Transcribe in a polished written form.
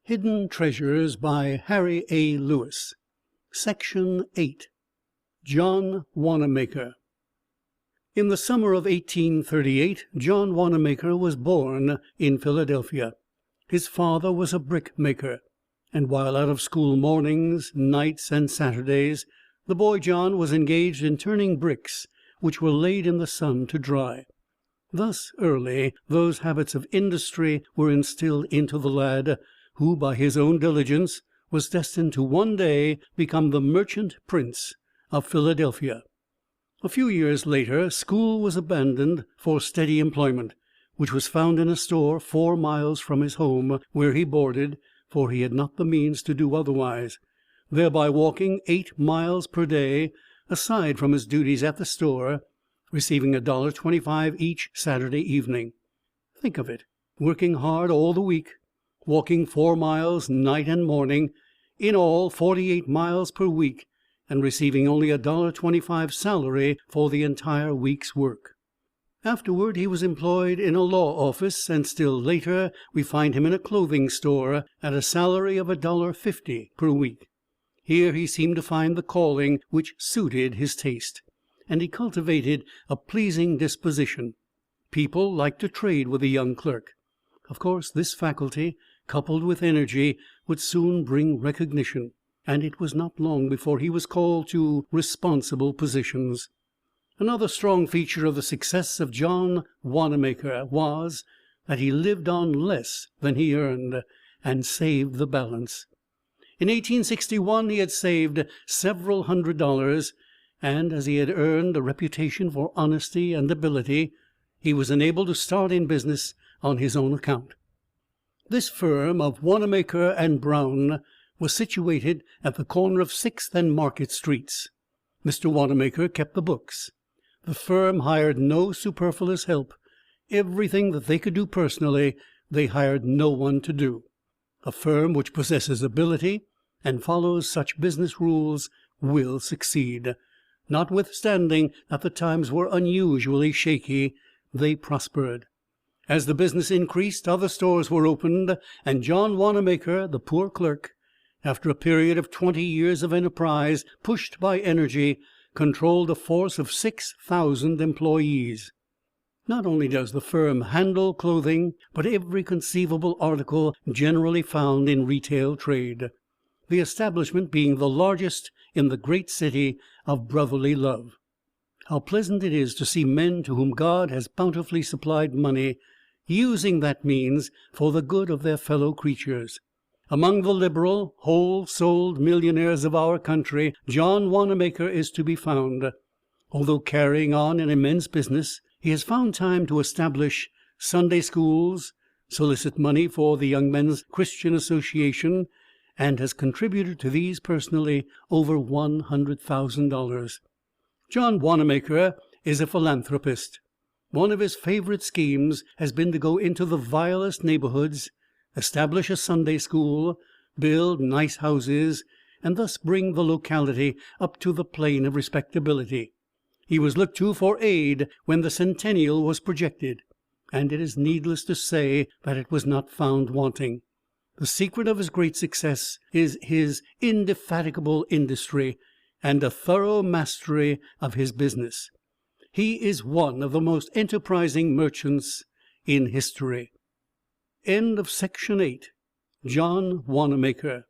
Hidden Treasures by Harry A. Lewis. Section 8. John Wannamaker. In the summer of 1838, John Wannamaker was born in Philadelphia. His father was a brickmaker, and while out of school mornings, nights, and Saturdays, the boy John was engaged in turning bricks which were laid in the sun to dry. Thus early those habits of industry were instilled into the lad, who by his own diligence was destined to one day become the merchant prince of Philadelphia. A few years later school was abandoned for steady employment, which was found in a store 4 miles from his home, where he boarded, for he had not the means to do otherwise, thereby walking 8 miles per day, aside from his duties at the store, receiving $1.25 each Saturday evening. Think of it, working hard all the week, walking 4 miles night and morning, in all 48 miles per week, and receiving only $1.25 salary for the entire week's work. Afterward he was employed in a law office, and still later we find him in a clothing store at a salary of $1.50 per week. Here he seemed to find the calling which suited his taste, and he cultivated a pleasing disposition. People liked to trade with the young clerk. Of course, this faculty, coupled with energy, would soon bring recognition, and it was not long before he was called to responsible positions. Another strong feature of the success of John Wannamaker was that he lived on less than he earned, and saved the balance. In 1861 he had saved several $100s, and as he had earned a reputation for honesty and ability, he was enabled to start in business on his own account. This firm of Wannamaker and Brown was situated at the corner of 6th and Market Streets. Mr. Wannamaker kept the books. The firm hired no superfluous help. Everything that they could do personally, they hired no one to do. A firm which possesses ability and follows such business rules will succeed. Notwithstanding that the times were unusually shaky, they prospered. As the business increased, other stores were opened, and John Wannamaker, the poor clerk, after a period of 20 years of enterprise, pushed by energy, controlled a force of 6,000 employees. Not only does the firm handle clothing, but every conceivable article generally found in retail trade, the establishment being the largest in the great city of brotherly love. How pleasant it is to see men to whom God has bountifully supplied money, using that means for the good of their fellow creatures. Among the liberal, whole-souled millionaires of our country, John Wannamaker is to be found. Although carrying on an immense business, he has found time to establish Sunday schools, solicit money for the Young Men's Christian Association, and has contributed to these personally over $100,000. John Wannamaker is a philanthropist. One of his favorite schemes has been to go into the vilest neighborhoods, establish a Sunday school, build nice houses, and thus bring the locality up to the plane of respectability. He was looked to for aid when the centennial was projected, and it is needless to say that it was not found wanting. The secret of his great success is his indefatigable industry and a thorough mastery of his business. He is one of the most enterprising merchants in history. End of Section 8. John Wannamaker.